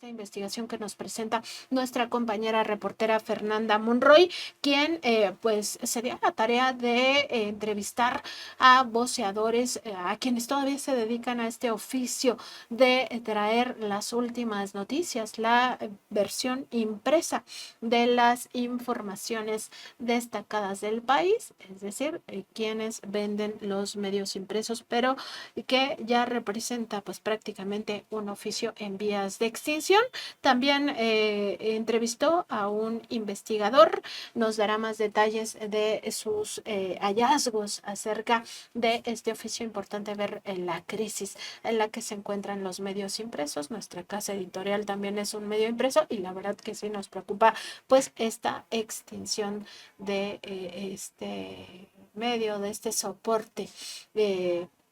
investigación que nos presenta nuestra compañera reportera Fernanda Monroy, quien pues se dio la tarea de entrevistar a voceadores, a quienes todavía se dedican a este oficio de traer las últimas noticias, la versión impresa de las informaciones destacadas del país, es decir, quienes venden los medios impresos, pero que ya representa pues prácticamente un oficio en vías de extinción. También entrevistó a un investigador, nos dará más detalles de sus hallazgos acerca de este oficio. Importante ver la crisis en la que se encuentran los medios impresos. Nuestra casa editorial también es un medio impreso y la verdad que sí nos preocupa pues esta extinción de este medio, de este soporte.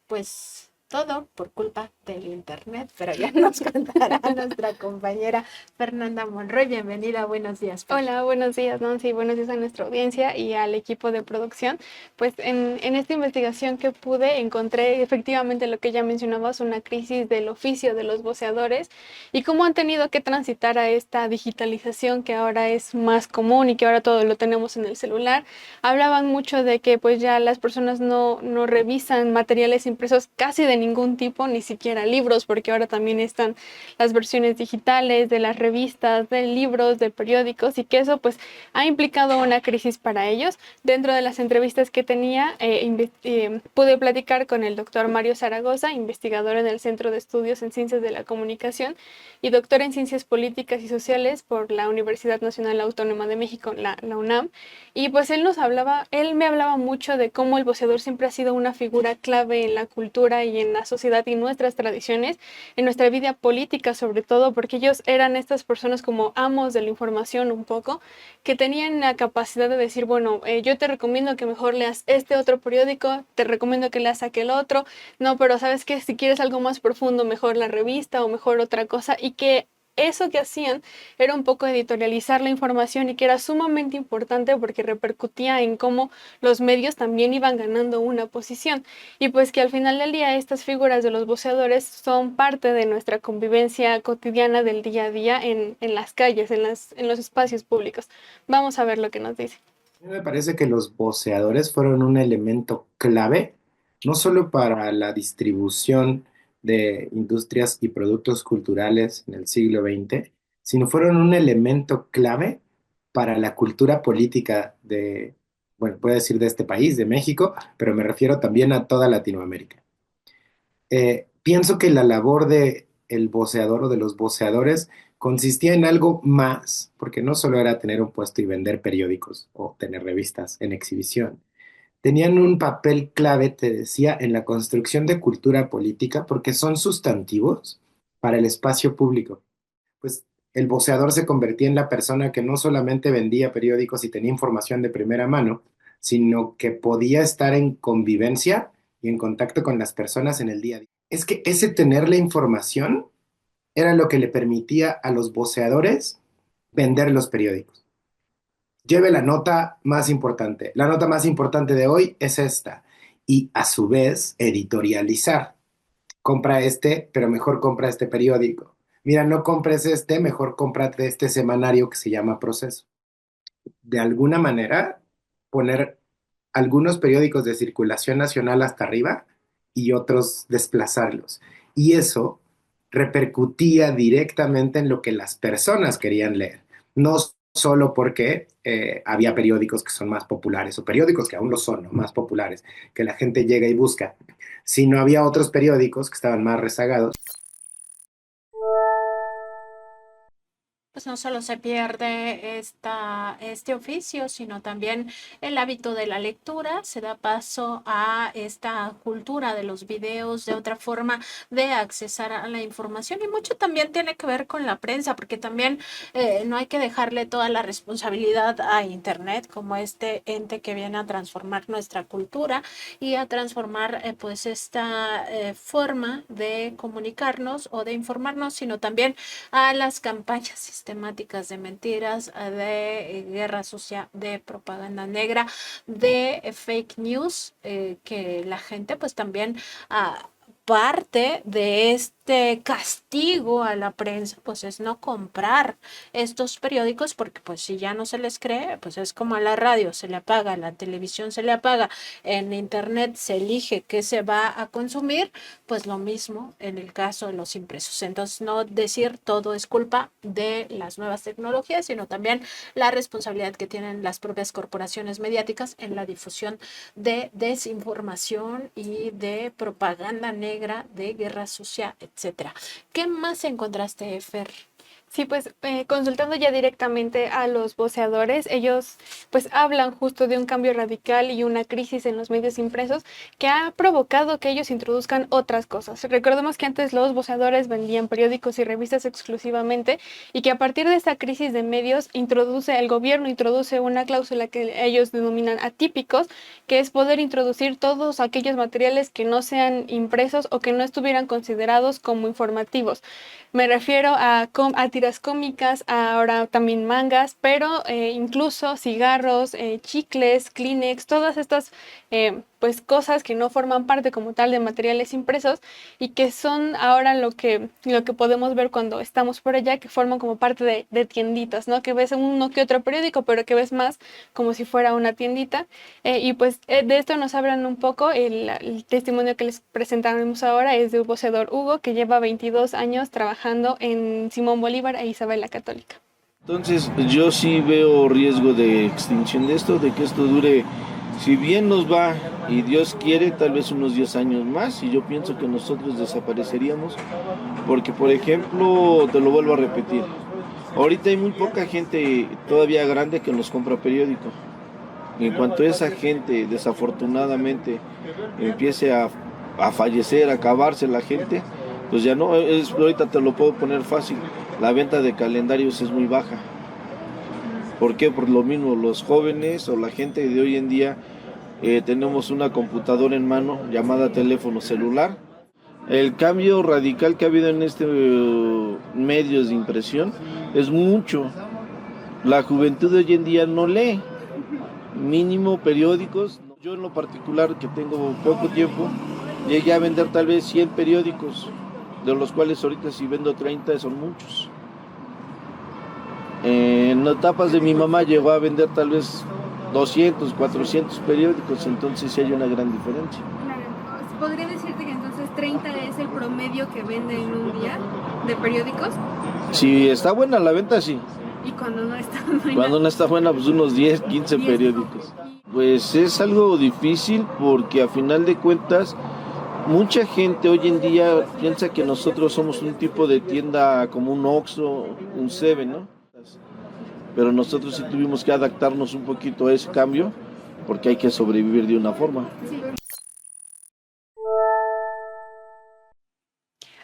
Pues todo por culpa del internet, pero ya nos contará nuestra compañera Fernanda Monroy. Bienvenida, buenos días. Hola, buenos días, Nancy, buenos días a nuestra audiencia y al equipo de producción. Pues en esta investigación que pude encontré efectivamente lo que ya mencionabas, una crisis del oficio de los voceadores y cómo han tenido que transitar a esta digitalización que ahora es más común y que ahora todo lo tenemos en el celular. Hablaban mucho de que pues ya las personas no revisan materiales impresos casi de ningún tipo, ni siquiera libros, porque ahora también están las versiones digitales de las revistas, de libros, de periódicos, y que eso pues ha implicado una crisis para ellos. Dentro de las entrevistas que tenía, pude platicar con el doctor Mario Zaragoza, investigador en el Centro de Estudios en Ciencias de la Comunicación y doctor en Ciencias Políticas y Sociales por la Universidad Nacional Autónoma de México, la UNAM. Y pues él me hablaba mucho de cómo el voceador siempre ha sido una figura clave en la cultura y en la sociedad y nuestras tradiciones, en nuestra vida política sobre todo, porque ellos eran estas personas como amos de la información un poco, que tenían la capacidad de decir, bueno, yo te recomiendo que mejor leas este otro periódico, te recomiendo que leas aquel otro, no, pero sabes que si quieres algo más profundo, mejor la revista o mejor otra cosa, y que eso que hacían era un poco editorializar la información y que era sumamente importante porque repercutía en cómo los medios también iban ganando una posición. Y pues que al final del día estas figuras de los voceadores son parte de nuestra convivencia cotidiana del día a día en las calles, en los espacios públicos. Vamos a ver lo que nos dice. A mí me parece que los voceadores fueron un elemento clave, no solo para la distribución de industrias y productos culturales en el siglo XX, sino fueron un elemento clave para la cultura política de, bueno, puedo decir de este país, de México, pero me refiero también a toda Latinoamérica. Pienso que la labor de el voceador o de los voceadores consistía en algo más, porque no solo era tener un puesto y vender periódicos o tener revistas en exhibición. Tenían un papel clave, te decía, en la construcción de cultura política porque son sustantivos para el espacio público. Pues el voceador se convertía en la persona que no solamente vendía periódicos y tenía información de primera mano, sino que podía estar en convivencia y en contacto con las personas en el día a día. Es que ese tener la información era lo que le permitía a los voceadores vender los periódicos. Lleve la nota más importante. La nota más importante de hoy es esta. Y a su vez, editorializar. Compra este, pero mejor compra este periódico. Mira, no compres este, mejor cómprate este semanario que se llama Proceso. De alguna manera, poner algunos periódicos de circulación nacional hasta arriba y otros desplazarlos. Y eso repercutía directamente en lo que las personas querían leer. No solo porque había periódicos que son más populares o periódicos que aún lo son, ¿no? Más populares, que la gente llega y busca, sino había otros periódicos que estaban más rezagados. Pues no solo se pierde este oficio, sino también el hábito de la lectura, se da paso a esta cultura de los videos, de otra forma de accesar a la información y mucho también tiene que ver con la prensa, porque también no hay que dejarle toda la responsabilidad a Internet como este ente que viene a transformar nuestra cultura y a transformar pues esta forma de comunicarnos o de informarnos, sino también a las campañas sistemáticas de mentiras, de guerra sucia, de propaganda negra, de fake news, que la gente pues también parte de este castigo a la prensa, pues es no comprar estos periódicos, porque pues si ya no se les cree, pues es como a la radio se le apaga, a la televisión se le apaga, en internet se elige qué se va a consumir, pues lo mismo en el caso de los impresos. Entonces, no decir todo es culpa de las nuevas tecnologías, sino también la responsabilidad que tienen las propias corporaciones mediáticas en la difusión de desinformación y de propaganda negra, de guerra sucia, etcétera. ¿Qué más encontraste, Fer? Sí, pues consultando ya directamente a los voceadores, ellos pues hablan justo de un cambio radical y una crisis en los medios impresos que ha provocado que ellos introduzcan otras cosas. Recordemos que antes los voceadores vendían periódicos y revistas exclusivamente y que a partir de esta crisis de medios el gobierno introduce una cláusula que ellos denominan atípicos, que es poder introducir todos aquellos materiales que no sean impresos o que no estuvieran considerados como informativos. Me refiero a tiras cómicas, ahora también mangas, pero incluso cigarros, chicles, Kleenex, todas estas pues cosas que no forman parte como tal de materiales impresos y que son ahora lo que podemos ver cuando estamos por allá, que forman como parte de tienditas, ¿no? Que ves uno que otro periódico, pero que ves más como si fuera una tiendita. Y pues de esto nos hablan un poco. El testimonio que les presentamos ahora es de un voceador Hugo, que lleva 22 años trabajando en Simón Bolívar e Isabel la Católica. Entonces yo sí veo riesgo de extinción de esto, de que esto dure, si bien nos va y Dios quiere, tal vez unos 10 años más, y yo pienso que nosotros desapareceríamos, porque por ejemplo, te lo vuelvo a repetir, ahorita hay muy poca gente todavía grande que nos compra periódico. En cuanto esa gente desafortunadamente empiece a fallecer, a acabarse la gente, pues ya no, ahorita te lo puedo poner fácil, la venta de calendarios es muy baja. ¿Por qué? Por lo mismo, los jóvenes o la gente de hoy en día tenemos una computadora en mano llamada teléfono celular. El cambio radical que ha habido en medios de impresión es mucho. La juventud de hoy en día no lee, mínimo periódicos. Yo en lo particular, que tengo poco tiempo, llegué a vender tal vez 100 periódicos, de los cuales ahorita si vendo 30 son muchos. En etapas de mi mamá llegó a vender tal vez 200, 400 periódicos, entonces sí hay una gran diferencia. Claro, ¿podría decirte que entonces 30 es el promedio que vende en un día de periódicos? Si está buena la venta, sí. ¿Y cuando no está buena? Cuando no está buena, pues unos 10, 15 periódicos. Pues es algo difícil porque a final de cuentas mucha gente hoy en día piensa que nosotros somos un tipo de tienda como un Oxxo, un Seven, ¿no? Pero nosotros sí tuvimos que adaptarnos un poquito a ese cambio porque hay que sobrevivir de una forma. Sí.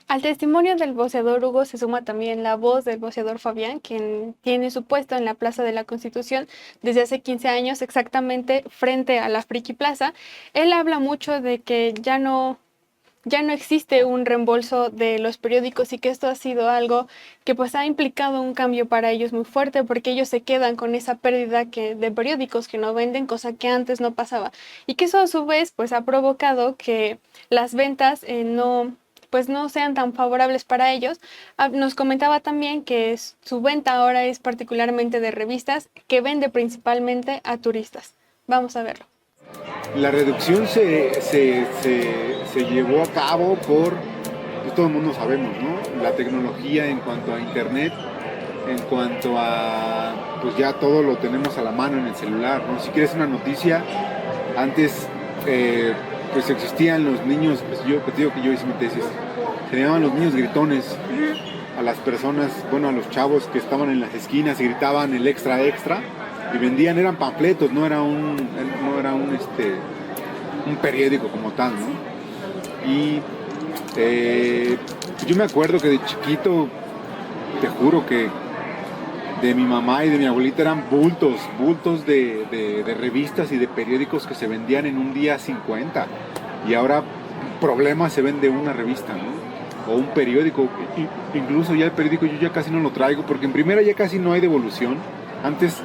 Al testimonio del voceador Hugo se suma también la voz del voceador Fabián, quien tiene su puesto en la Plaza de la Constitución desde hace 15 años, exactamente frente a la Friki Plaza. Él habla mucho de que ya no existe un reembolso de los periódicos y que esto ha sido algo que pues ha implicado un cambio para ellos muy fuerte, porque ellos se quedan con esa pérdida de periódicos que no venden, cosa que antes no pasaba, y que eso a su vez pues ha provocado que las ventas no sean tan favorables para ellos. Nos comentaba también que su venta ahora es particularmente de revistas, que vende principalmente a turistas. Vamos a verlo. La reducción se llevó a cabo por, pues todo el mundo sabemos, ¿no? La tecnología en cuanto a internet, en cuanto a, pues ya todo lo tenemos a la mano en el celular, ¿no? Si quieres una noticia, antes pues existían los niños, pues yo te digo que yo hice mi tesis, se llamaban los niños gritones, a las personas, bueno, a los chavos que estaban en las esquinas y gritaban el extra extra, y vendían, eran panfletos, no era un periódico como tal, ¿no? Y yo me acuerdo que de chiquito, te juro que de mi mamá y de mi abuelita eran bultos de revistas y de periódicos que se vendían en un día 50, y ahora problema se vende una revista, ¿no? O un periódico, incluso ya el periódico yo ya casi no lo traigo, porque en primera ya casi no hay devolución. Antes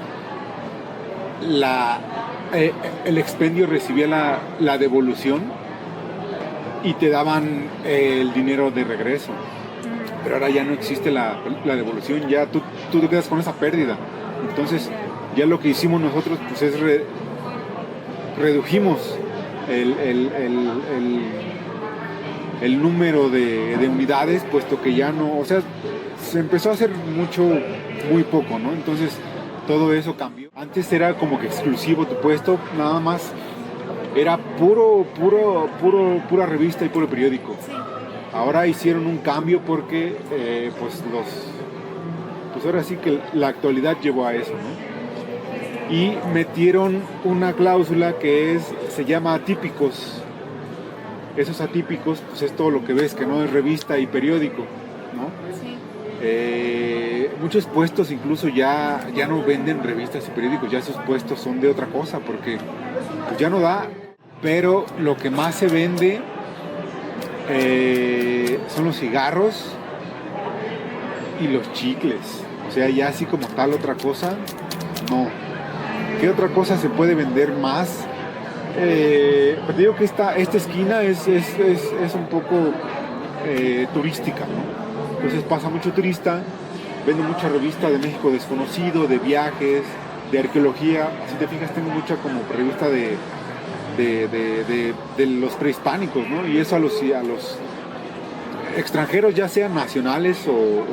el expendio recibía la devolución y te daban el dinero de regreso. Pero ahora ya no existe la devolución, ya tú te quedas con esa pérdida. Entonces, ya lo que hicimos nosotros pues es redujimos el número de unidades, puesto que ya no, o sea, se empezó a hacer muy poco, ¿no? Entonces, todo eso cambió. Antes era como que exclusivo tu puesto, nada más era pura revista y puro periódico. Sí. Ahora hicieron un cambio porque pues ahora sí que la actualidad llevó a eso, ¿no? Y metieron una cláusula que se llama atípicos. Esos atípicos pues es todo lo que ves que no es revista y periódico, ¿no? Sí. Muchos puestos incluso ya no venden revistas y periódicos, ya esos puestos son de otra cosa porque pues ya no da. Pero lo que más se vende son los cigarros y los chicles. O sea, ya así como tal otra cosa, no. ¿Qué otra cosa se puede vender más? Pues digo que esta esquina es un poco turística, ¿no? Entonces pasa mucho turista, vende mucha revista de México desconocido, de viajes, de arqueología. Si te fijas, tengo mucha como revista de los prehispánicos, ¿no? Y eso a los extranjeros, ya sean nacionales o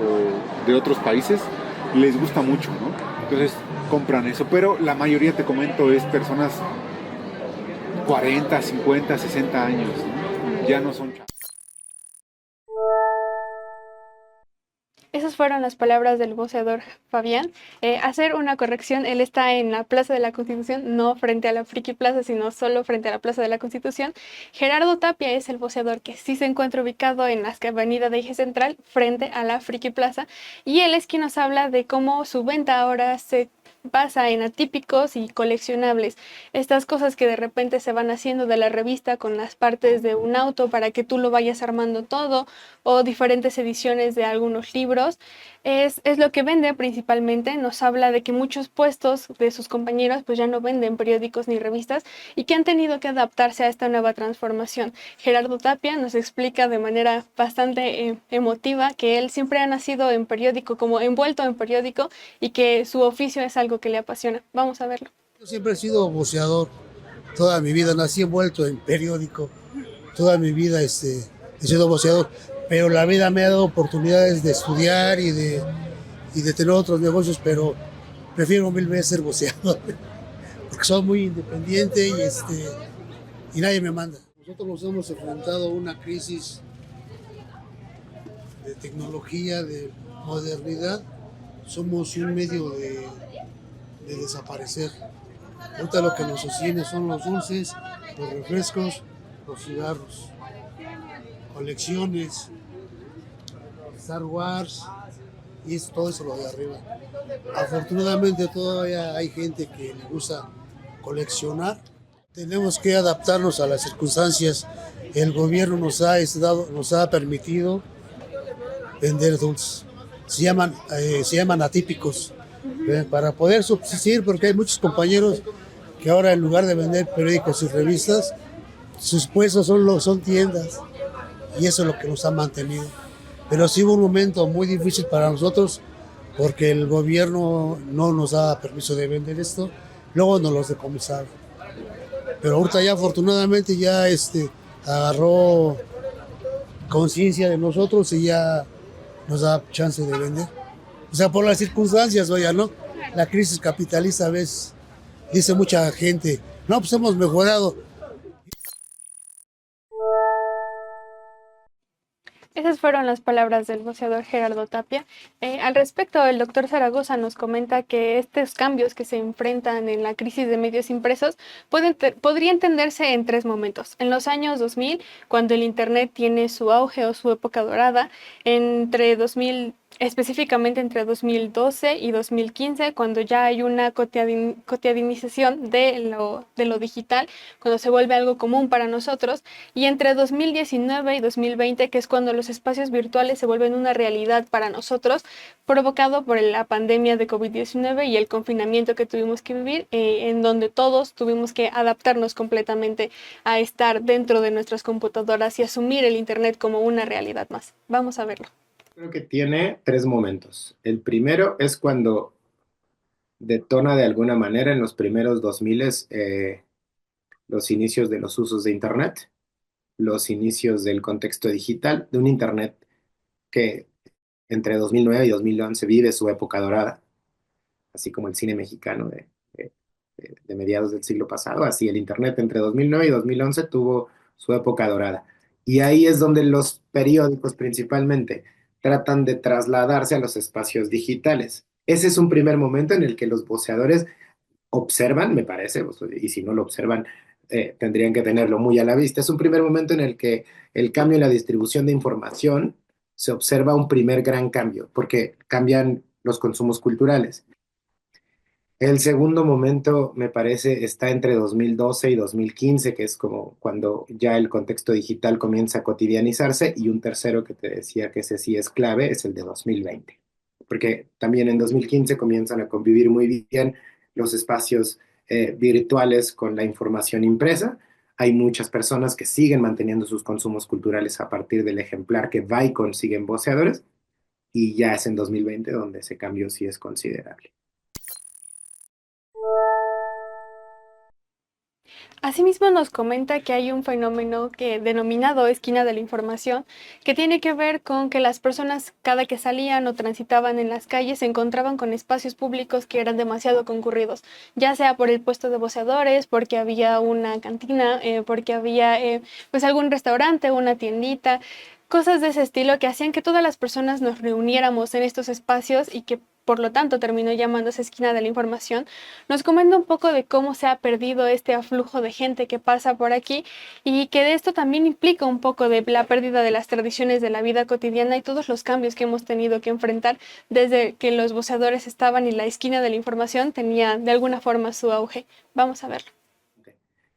de otros países, les gusta mucho, ¿no? Entonces compran eso, pero la mayoría, te comento, es personas 40, 50, 60 años, ¿no? Ya no son chavos. Esas fueron las palabras del voceador Fabián. Hacer una corrección, él está en la Plaza de la Constitución, no frente a la Friki Plaza, sino solo frente a la Plaza de la Constitución. Gerardo Tapia es el voceador que sí se encuentra ubicado en la avenida de Eje Central, frente a la Friki Plaza, y él es quien nos habla de cómo su venta ahora se basa en atípicos y coleccionables. Estas cosas que de repente se van haciendo de la revista con las partes de un auto para que tú lo vayas armando todo, o diferentes ediciones de algunos libros, es lo que vende principalmente. Nos habla de que muchos puestos de sus compañeros pues ya no venden periódicos ni revistas y que han tenido que adaptarse a esta nueva transformación. Gerardo Tapia nos explica de manera bastante emotiva que él siempre ha nacido en periódico, como envuelto en periódico, y que su oficio es algo que le apasiona. Vamos a verlo. Yo siempre he sido voceador, toda mi vida nací envuelto en periódico, toda mi vida he sido voceador, pero la vida me ha dado oportunidades de estudiar y de tener otros negocios, pero prefiero mil veces ser voceador, porque soy muy independiente y nadie me manda. Nosotros nos hemos enfrentado a una crisis de tecnología, de modernidad, somos un medio de desaparecer. Ahorita lo que nos sostiene son los dulces, los refrescos, los cigarros, colecciones, Star Wars y todo eso lo de arriba. Afortunadamente todavía hay gente que le gusta coleccionar. Tenemos que adaptarnos a las circunstancias. El gobierno nos ha permitido vender dulces. Se llaman atípicos. Para poder subsistir, porque hay muchos compañeros que ahora en lugar de vender periódicos y revistas, sus puestos son tiendas, y eso es lo que nos ha mantenido. Pero sí hubo un momento muy difícil para nosotros porque el gobierno no nos da permiso de vender esto, luego nos los decomisaron. Pero ahorita ya afortunadamente ya agarró conciencia de nosotros y ya nos da chance de vender. O sea, por las circunstancias, oiga, ¿no? La crisis capitalista, a veces, dice mucha gente, no, pues hemos mejorado. Esas fueron las palabras del voceador Gerardo Tapia. Al respecto, el doctor Zaragoza nos comenta que estos cambios que se enfrentan en la crisis de medios impresos podría entenderse en tres momentos. En los años 2000, cuando el Internet tiene su auge o su época dorada, entre 2000 específicamente entre 2012 y 2015, cuando ya hay una cotidianización de lo digital, cuando se vuelve algo común para nosotros, y entre 2019 y 2020, que es cuando los espacios virtuales se vuelven una realidad para nosotros, provocado por la pandemia de COVID-19 y el confinamiento que tuvimos que vivir, en donde todos tuvimos que adaptarnos completamente a estar dentro de nuestras computadoras y asumir el Internet como una realidad más. Vamos a verlo. Creo que tiene tres momentos. El primero es cuando detona de alguna manera en los primeros 2000 los inicios de los usos de Internet, los inicios del contexto digital, de un Internet que entre 2009 y 2011 vive su época dorada, así como el cine mexicano de mediados del siglo pasado, así el Internet entre 2009 y 2011 tuvo su época dorada. Y ahí es donde los periódicos principalmente tratan de trasladarse a los espacios digitales. Ese es un primer momento en el que los voceadores observan, me parece, y si no lo observan, tendrían que tenerlo muy a la vista. Es un primer momento en el que el cambio en la distribución de información se observa un primer gran cambio, porque cambian los consumos culturales. El segundo momento, me parece, está entre 2012 y 2015, que es como cuando ya el contexto digital comienza a cotidianizarse, y un tercero que te decía que ese sí es clave, es el de 2020, porque también en 2015 comienzan a convivir muy bien los espacios virtuales con la información impresa. Hay muchas personas que siguen manteniendo sus consumos culturales a partir del ejemplar que va y consiguen voceadores, y ya es en 2020 donde ese cambio sí es considerable. Asimismo, nos comenta que hay un fenómeno que denominado esquina de la información, que tiene que ver con que las personas cada que salían o transitaban en las calles se encontraban con espacios públicos que eran demasiado concurridos, ya sea por el puesto de voceadores, porque había una cantina, porque había pues algún restaurante, una tiendita, cosas de ese estilo que hacían que todas las personas nos reuniéramos en estos espacios y que por lo tanto terminó llamándose esquina de la información. Nos comenta un poco de cómo se ha perdido este aflujo de gente que pasa por aquí y que de esto también implica un poco de la pérdida de las tradiciones de la vida cotidiana y todos los cambios que hemos tenido que enfrentar desde que los voceadores estaban y la esquina de la información tenía de alguna forma su auge. Vamos a verlo.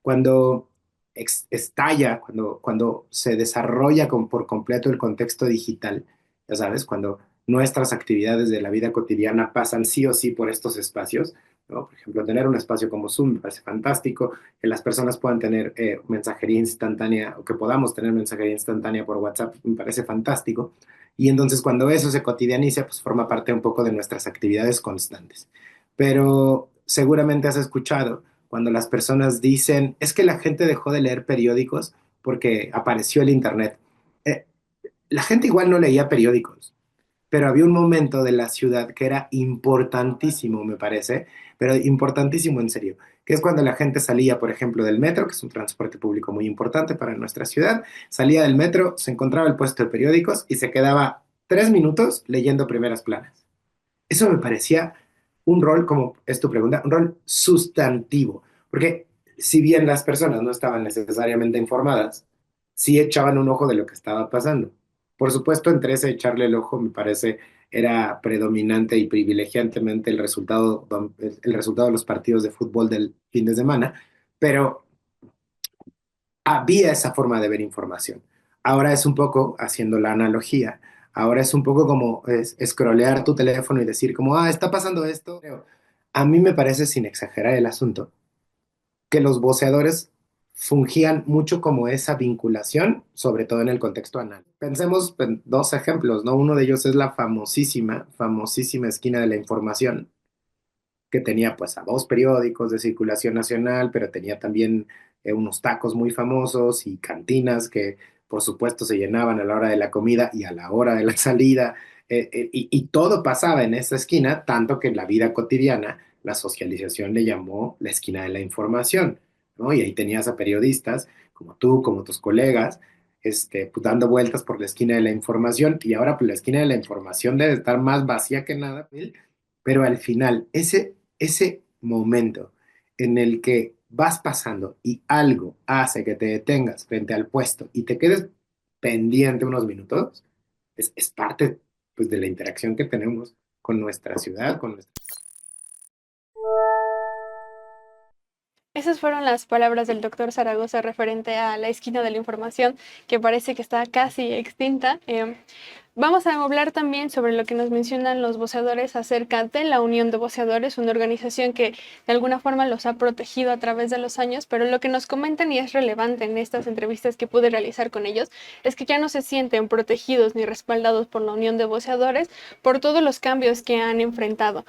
Cuando estalla, cuando se desarrolla por completo el contexto digital, ya sabes, cuando nuestras actividades de la vida cotidiana pasan sí o sí por estos espacios, ¿no? Por ejemplo, tener un espacio como Zoom me parece fantástico, que las personas puedan tener mensajería instantánea o que podamos tener mensajería instantánea por WhatsApp, me parece fantástico. Y entonces cuando eso se cotidianiza, pues forma parte un poco de nuestras actividades constantes. Pero seguramente has escuchado cuando las personas dicen, es que la gente dejó de leer periódicos porque apareció el Internet. Eh, la gente igual no leía periódicos, pero había un momento de la ciudad que era importantísimo, me parece, pero importantísimo en serio, que es cuando la gente salía, por ejemplo, del metro, que es un transporte público muy importante para nuestra ciudad, salía del metro, se encontraba el puesto de periódicos y se quedaba 3 minutos leyendo primeras planas. Eso me parecía un rol, como es tu pregunta, un rol sustantivo, porque si bien las personas no estaban necesariamente informadas, sí echaban un ojo de lo que estaba pasando. Por supuesto, entre ese echarle el ojo, me parece, era predominante y privilegiantemente el resultado de los partidos de fútbol del fin de semana, pero había esa forma de ver información. Ahora es un poco, haciendo la analogía, ahora es un poco como scrollear tu teléfono y decir como, está pasando esto. A mí me parece, sin exagerar el asunto, que los voceadores fungían mucho como esa vinculación, sobre todo en el contexto anal. Pensemos en dos ejemplos, ¿no? Uno de ellos es la famosísima esquina de la información, que tenía pues a dos periódicos de circulación nacional, pero tenía también unos tacos muy famosos y cantinas que por supuesto se llenaban a la hora de la comida y a la hora de la salida, y todo pasaba en esa esquina, tanto que en la vida cotidiana la socialización le llamó la esquina de la información, ¿no? Y ahí tenías a periodistas como tú, como tus colegas, pues, dando vueltas por la esquina de la información, y ahora pues la esquina de la información debe estar más vacía que nada, pero al final, ese momento en el que vas pasando y algo hace que te detengas frente al puesto y te quedes pendiente unos minutos, es parte pues, de la interacción que tenemos con nuestra ciudad, con nuestra... Esas fueron las palabras del doctor Zaragoza referente a la esquina de la información, que parece que está casi extinta. Vamos a hablar también sobre lo que nos mencionan los voceadores acerca de la Unión de Voceadores, una organización que de alguna forma los ha protegido a través de los años, pero lo que nos comentan y es relevante en estas entrevistas que pude realizar con ellos es que ya no se sienten protegidos ni respaldados por la Unión de Voceadores por todos los cambios que han enfrentado.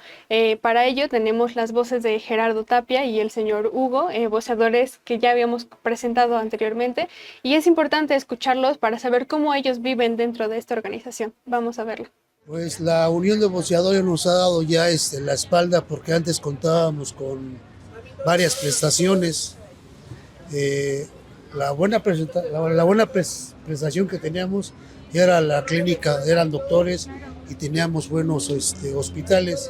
Para ello tenemos las voces de Gerardo Tapia y el señor Hugo, voceadores que ya habíamos presentado anteriormente, y es importante escucharlos para saber cómo ellos viven dentro de esta organización. Vamos a verlo. Pues la Unión de Voceadores nos ha dado ya la espalda, porque antes contábamos con varias prestaciones. La buena prestación que teníamos era la clínica, eran doctores y teníamos buenos hospitales.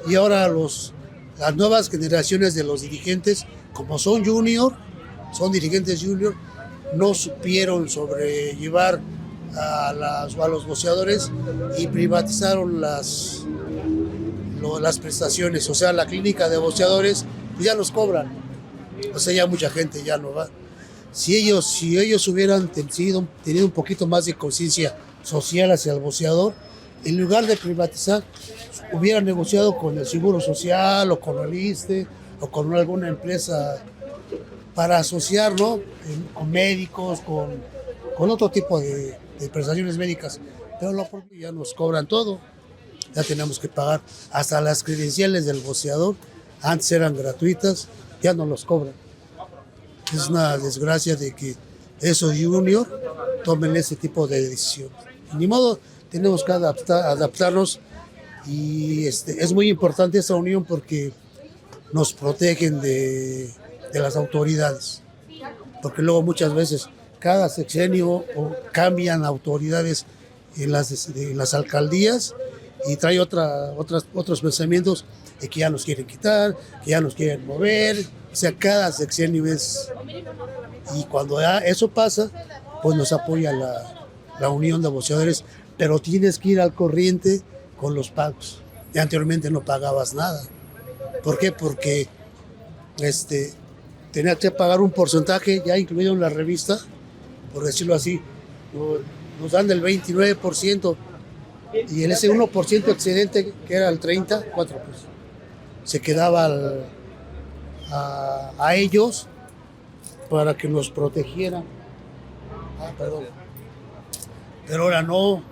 Y ahora las nuevas generaciones de los dirigentes, como son dirigentes junior, no supieron sobrellevar a los voceadores y privatizaron las prestaciones. O sea, la clínica de voceadores pues ya nos cobran. O sea, ya mucha gente ya no va. Si ellos hubieran tenido un poquito más de conciencia social hacia el voceador, en lugar de privatizar, hubieran negociado con el Seguro Social o con el ISSSTE o con alguna empresa para asociar, ¿no? Con médicos, con otro tipo de prestaciones médicas. Pero lo propio ya nos cobran todo. Ya tenemos que pagar hasta las credenciales del voceador. Antes eran gratuitas, ya no los cobran. Es una desgracia de que esos juniors tomen ese tipo de decisiones. Ni modo, tenemos que adaptarnos, y es muy importante esta unión porque nos protegen de las autoridades. Porque luego muchas veces cada sexenio cambian autoridades en las alcaldías y trae otros pensamientos de que ya nos quieren quitar, que ya nos quieren mover. O sea, cada sexenio es... Y cuando eso pasa, pues nos apoya la Unión de Voceadores, pero tienes que ir al corriente con los pagos. Y anteriormente no pagabas nada. ¿Por qué? Porque tenías que pagar un porcentaje ya incluido en la revista, por decirlo así. Nos dan del 29%, y en ese 1% excedente, que era el 30%, 4%, pues, se quedaba a ellos para que nos protegieran. Perdón. Pero ahora no,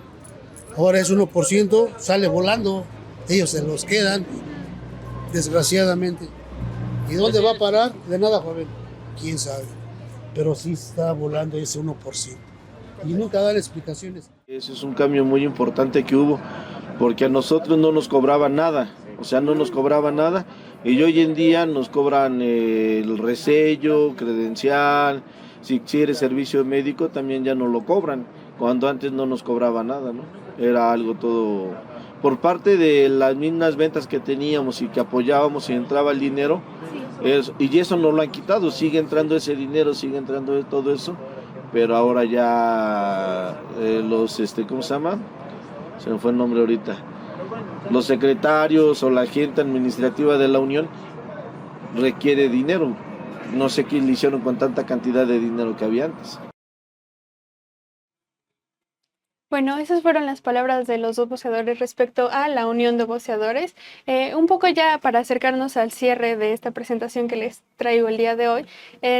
ahora es 1%, sale volando, ellos se los quedan, desgraciadamente. ¿Y dónde va a parar? De nada, joven, quién sabe, pero sí está volando ese 1%. Y nunca dan explicaciones. Ese es un cambio muy importante que hubo, porque a nosotros no nos cobraban nada, o sea, no nos cobraban nada, y hoy en día nos cobran el resello, credencial, si eres servicio médico también ya no lo cobran, cuando antes no nos cobraba nada, ¿no? Era algo todo por parte de las mismas ventas que teníamos y que apoyábamos y entraba el dinero, y eso no lo han quitado, sigue entrando ese dinero, sigue entrando todo eso, pero ahora ya ¿cómo se llama? Se me fue el nombre ahorita. Los secretarios o la gente administrativa de la Unión requiere dinero. No sé qué le hicieron con tanta cantidad de dinero que había antes. Bueno, esas fueron las palabras de los dos voceadores respecto a la Unión de Voceadores. Un poco ya para acercarnos al cierre de esta presentación que les traigo el día de hoy,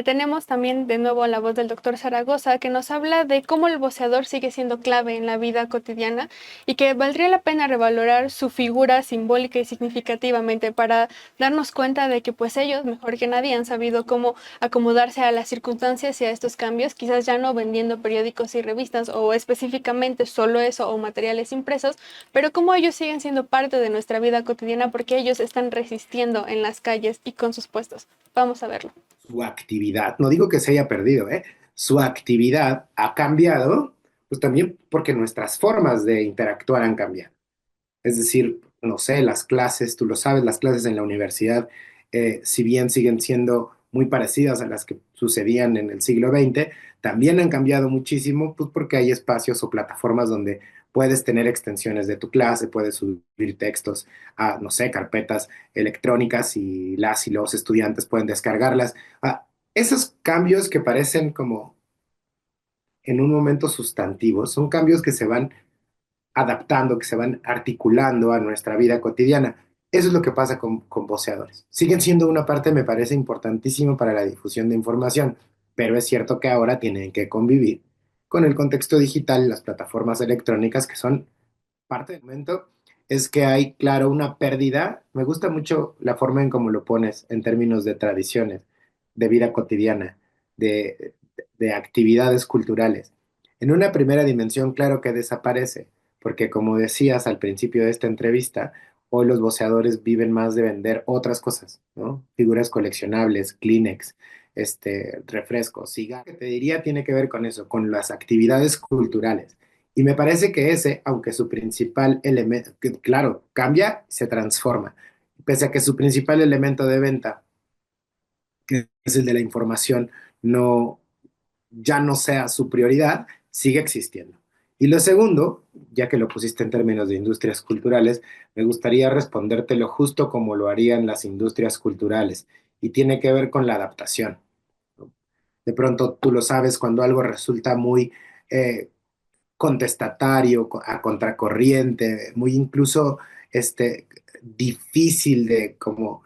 tenemos también de nuevo la voz del doctor Zaragoza, que nos habla de cómo el voceador sigue siendo clave en la vida cotidiana y que valdría la pena revalorar su figura simbólica y significativamente para darnos cuenta de que pues ellos, mejor que nadie, han sabido cómo acomodarse a las circunstancias y a estos cambios, quizás ya no vendiendo periódicos y revistas o específicamente solo eso o materiales impresos, pero cómo ellos siguen siendo parte de nuestra vida cotidiana porque ellos están resistiendo en las calles y con sus puestos. Vamos a verlo. Su actividad, no digo que se haya perdido, su actividad ha cambiado, pues también porque nuestras formas de interactuar han cambiado. Es decir, no sé, las clases, tú lo sabes, las clases en la universidad, si bien siguen siendo muy parecidas a las que sucedían en el siglo XX, también han cambiado muchísimo, pues porque hay espacios o plataformas donde Puedes tener extensiones de tu clase, puedes subir textos a, no sé, carpetas electrónicas y las y los estudiantes pueden descargarlas. Esos cambios que parecen como en un momento sustantivos son cambios que se van adaptando, que se van articulando a nuestra vida cotidiana. Eso es lo que pasa con voceadores. Siguen siendo una parte, me parece, importantísima para la difusión de información, pero es cierto que ahora tienen que convivir con el contexto digital y las plataformas electrónicas que son parte del momento. Es que hay, claro, una pérdida. Me gusta mucho la forma en cómo lo pones en términos de tradiciones, de vida cotidiana, de actividades culturales. En una primera dimensión, claro que desaparece, porque como decías al principio de esta entrevista, hoy los voceadores viven más de vender otras cosas, ¿no? Figuras coleccionables, Kleenex, refrescos, cigarros. Lo que te diría tiene que ver con eso, con las actividades culturales. Y me parece que ese, aunque su principal elemento, claro, cambia, se transforma. Pese a que su principal elemento de venta, que es el de la información, no, ya no sea su prioridad, sigue existiendo. Y lo segundo, ya que lo pusiste en términos de industrias culturales, me gustaría respondértelo justo como lo harían las industrias culturales, y tiene que ver con la adaptación. De pronto tú lo sabes cuando algo resulta muy contestatario, a contracorriente, muy incluso difícil de como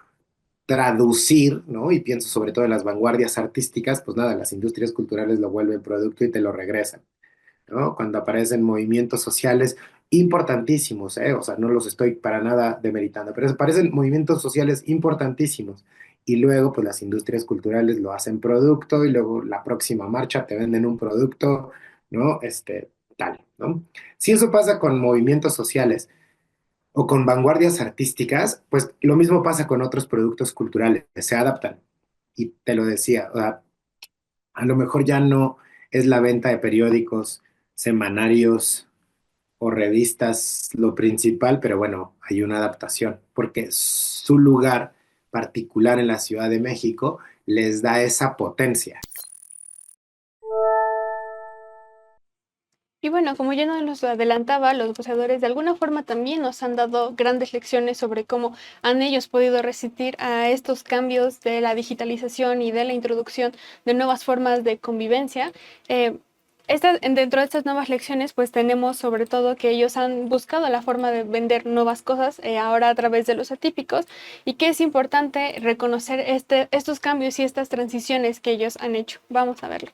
traducir, ¿no? Y pienso sobre todo en las vanguardias artísticas, pues nada, las industrias culturales lo vuelven producto y te lo regresan, ¿no? Cuando aparecen movimientos sociales importantísimos, ¿eh? O sea, no los estoy para nada demeritando, pero aparecen movimientos sociales importantísimos. Y luego, pues las industrias culturales lo hacen producto y luego la próxima marcha te venden un producto, ¿no? Tal, ¿no? Si eso pasa con movimientos sociales o con vanguardias artísticas, pues lo mismo pasa con otros productos culturales, se adaptan. Y te lo decía, o sea, a lo mejor ya no es la venta de periódicos, semanarios o revistas lo principal, pero bueno, hay una adaptación, porque su lugar particular en la Ciudad de México les da esa potencia. Y bueno, como ya nos lo adelantaba, los boceadores de alguna forma también nos han dado grandes lecciones sobre cómo han ellos podido resistir a estos cambios de la digitalización y de la introducción de nuevas formas de convivencia. Dentro de estas nuevas lecciones, pues tenemos sobre todo que ellos han buscado la forma de vender nuevas cosas ahora a través de los atípicos, y que es importante reconocer estos cambios y estas transiciones que ellos han hecho. Vamos a verlo.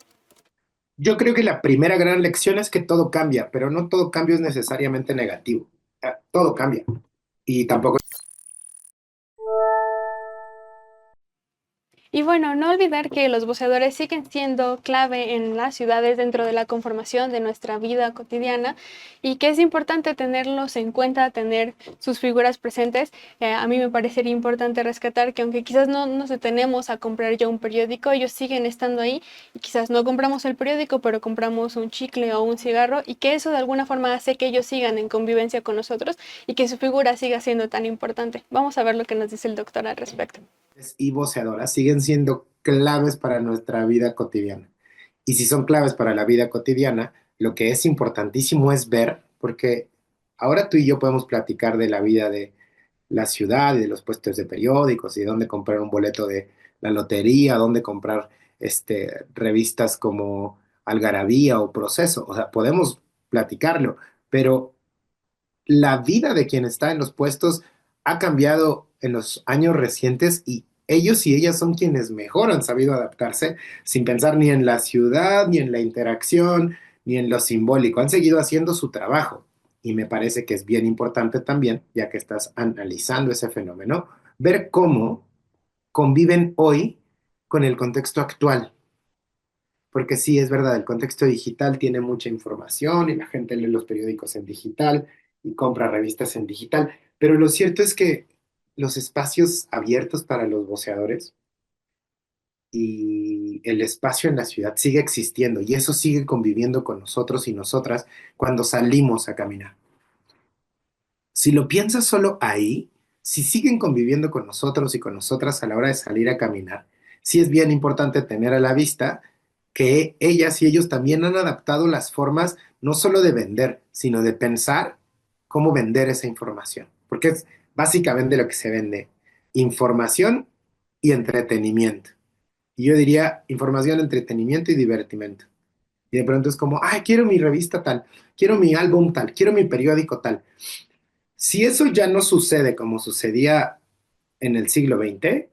Yo creo que la primera gran lección es que todo cambia, pero no todo cambio es necesariamente negativo. Todo cambia. Y tampoco. Y bueno, no olvidar que los boceadores siguen siendo clave en las ciudades dentro de la conformación de nuestra vida cotidiana, y que es importante tenerlos en cuenta, tener sus figuras presentes. A mí me parecería importante rescatar que aunque quizás no nos detenemos a comprar ya un periódico, ellos siguen estando ahí, y quizás no compramos el periódico, pero compramos un chicle o un cigarro, y que eso de alguna forma hace que ellos sigan en convivencia con nosotros y que su figura siga siendo tan importante. Vamos a ver lo que nos dice el doctor al respecto. Y voceadoras siguen siendo claves para nuestra vida cotidiana. Y si son claves para la vida cotidiana, lo que es importantísimo es ver, porque ahora tú y yo podemos platicar de la vida de la ciudad y de los puestos de periódicos y dónde comprar un boleto de la lotería, dónde comprar revistas como Algarabía o Proceso. O sea, podemos platicarlo, pero la vida de quien está en los puestos ha cambiado en los años recientes, y ellos y ellas son quienes mejor han sabido adaptarse sin pensar ni en la ciudad, ni en la interacción, ni en lo simbólico. Han seguido haciendo su trabajo, y me parece que es bien importante también, ya que estás analizando ese fenómeno, ver cómo conviven hoy con el contexto actual. Porque sí, es verdad, el contexto digital tiene mucha información y la gente lee los periódicos en digital y compra revistas en digital, pero lo cierto es que los espacios abiertos para los voceadores y el espacio en la ciudad sigue existiendo, y eso sigue conviviendo con nosotros y nosotras cuando salimos a caminar. Si lo piensas solo ahí, si siguen conviviendo con nosotros y con nosotras a la hora de salir a caminar, sí es bien importante tener a la vista que ellas y ellos también han adaptado las formas no solo de vender, sino de pensar cómo vender esa información, porque es básicamente lo que se vende, información y entretenimiento. Y yo diría información, entretenimiento y divertimento. Y de pronto es como, ay, quiero mi revista tal, quiero mi álbum tal, quiero mi periódico tal. Si eso ya no sucede como sucedía en el siglo XX,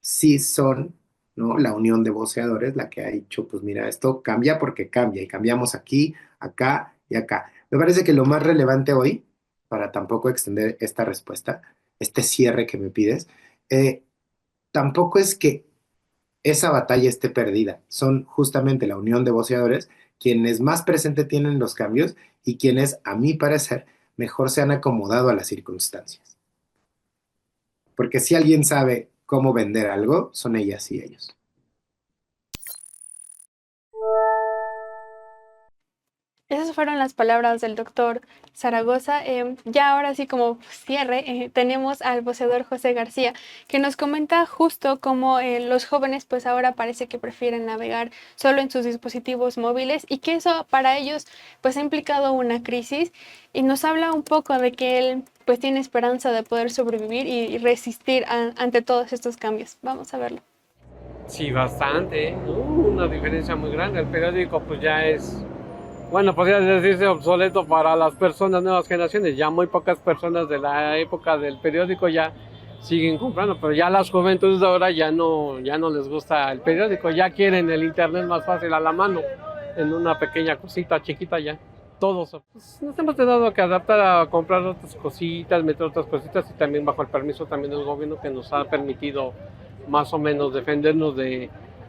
sí son, ¿no? La unión de voceadores la que ha dicho, pues mira, esto cambia porque cambia y cambiamos aquí, acá y acá. Me parece que lo más relevante hoy, para tampoco extender esta respuesta, este cierre que me pides, eh, tampoco es que esa batalla esté perdida. Son justamente la unión de voceadores quienes más presente tienen los cambios y quienes, a mi parecer, mejor se han acomodado a las circunstancias. Porque si alguien sabe cómo vender algo, son ellas y ellos. Esas fueron las palabras del doctor Zaragoza. Ya ahora sí como cierre, tenemos al voceador José García, que nos comenta justo cómo los jóvenes pues ahora parece que prefieren navegar solo en sus dispositivos móviles y que eso para ellos pues ha implicado una crisis, y nos habla un poco de que él pues tiene esperanza de poder sobrevivir y resistir ante todos estos cambios. Vamos a verlo. Sí, bastante, ¿eh? Una diferencia muy grande. El periódico pues ya es, bueno, podría decirse obsoleto para las personas nuevas generaciones. Ya muy pocas personas de la época del periódico ya siguen comprando, pero ya las juventudes de ahora ya no les gusta el periódico, ya quieren el internet más fácil a la mano, en una pequeña cosita chiquita ya. Todos pues, nos hemos tenido que adaptar a comprar otras cositas, meter otras cositas, y también bajo el permiso también del gobierno, que nos ha permitido más o menos defendernos de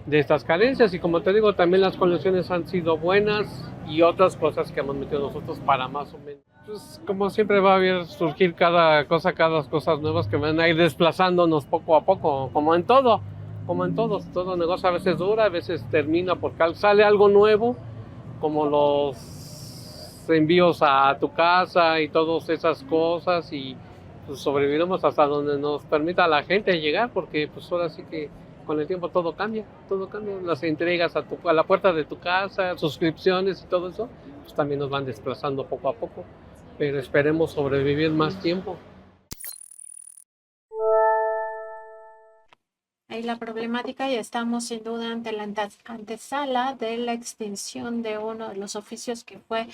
estas carencias. Y como te digo, también las colecciones han sido buenas y otras cosas que hemos metido nosotros para más o menos. Pues como siempre va a haber surgir cada cosas nuevas que van a ir desplazándonos poco a poco, como en todo, todo negocio a veces dura, a veces termina porque sale algo nuevo, como los envíos a tu casa y todas esas cosas, y pues sobreviviremos hasta donde nos permita la gente llegar, porque pues ahora sí que con el tiempo todo cambia, las entregas a la puerta de tu casa, suscripciones y todo eso, pues también nos van desplazando poco a poco, pero esperemos sobrevivir más tiempo. Ahí la problemática, ya estamos sin duda ante la antesala de la extinción de uno de los oficios que fue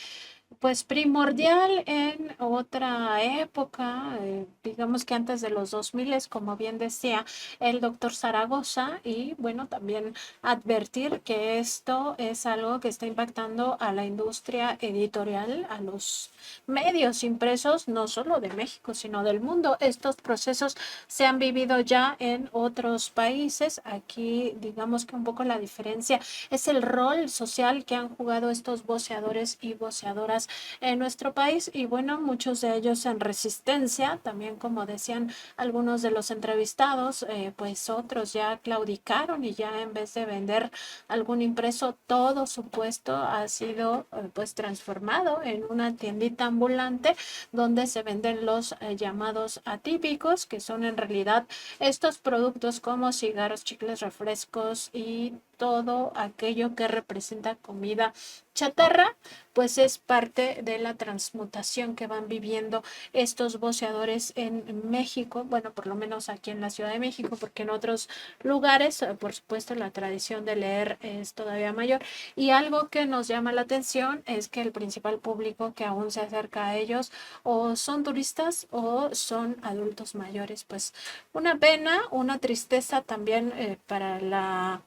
pues primordial en otra época, digamos que antes de los 2000, como bien decía el doctor Zaragoza, y bueno, también advertir que esto es algo que está impactando a la industria editorial, a los medios impresos, no solo de México, sino del mundo. Estos procesos se han vivido ya en otros países. Aquí, digamos que un poco la diferencia es el rol social que han jugado estos voceadores y voceadoras en nuestro país, y bueno, muchos de ellos en resistencia, también como decían algunos de los entrevistados, pues otros ya claudicaron y ya en vez de vender algún impreso, todo su puesto ha sido pues transformado en una tiendita ambulante donde se venden los llamados atípicos, que son en realidad estos productos como cigarros, chicles, refrescos y todo aquello que representa comida chatarra, pues es parte de la transmutación que van viviendo estos voceadores en México, bueno, por lo menos aquí en la Ciudad de México, porque en otros lugares, por supuesto, la tradición de leer es todavía mayor. Y algo que nos llama la atención es que el principal público que aún se acerca a ellos o son turistas o son adultos mayores. Pues una pena, una tristeza también para la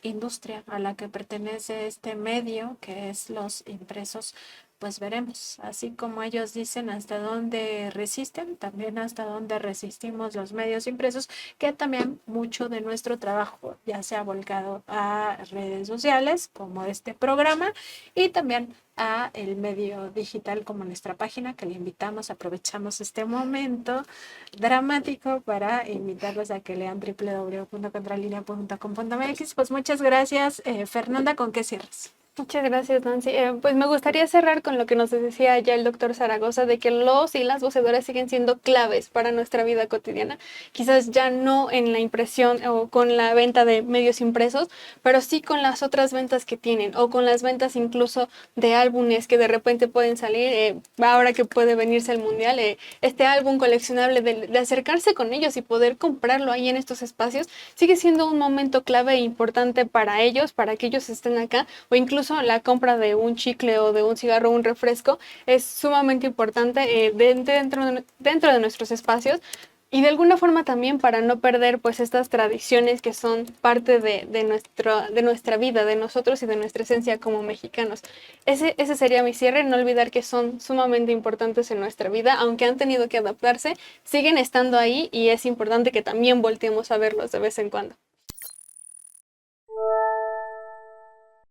industria a la que pertenece este medio, que es los impresos. Pues veremos, así como ellos dicen hasta dónde resisten, también hasta dónde resistimos los medios impresos, que también mucho de nuestro trabajo ya se ha volcado a redes sociales como este programa, y también a el medio digital como nuestra página, que le invitamos, aprovechamos este momento dramático para invitarlos a que lean www.contralinea.com.mx. Pues muchas gracias, Fernanda, ¿con qué cierras? Muchas gracias, Nancy. Pues me gustaría cerrar con lo que nos decía ya el doctor Zaragoza, de que los y las voceadoras siguen siendo claves para nuestra vida cotidiana. Quizás ya no en la impresión o con la venta de medios impresos, pero sí con las otras ventas que tienen o con las ventas incluso de álbumes que de repente pueden salir. Ahora que puede venirse el mundial, este álbum coleccionable de acercarse con ellos y poder comprarlo ahí en estos espacios, sigue siendo un momento clave e importante para ellos, para que ellos estén acá, o incluso la compra de un chicle o de un cigarro o un refresco es sumamente importante dentro de nuestros espacios. Y de alguna forma también para no perder pues estas tradiciones que son parte de nuestra vida, de nosotros y de nuestra esencia como mexicanos. Ese sería mi cierre, no olvidar que son sumamente importantes en nuestra vida, aunque han tenido que adaptarse, siguen estando ahí y es importante que también volteemos a verlos de vez en cuando.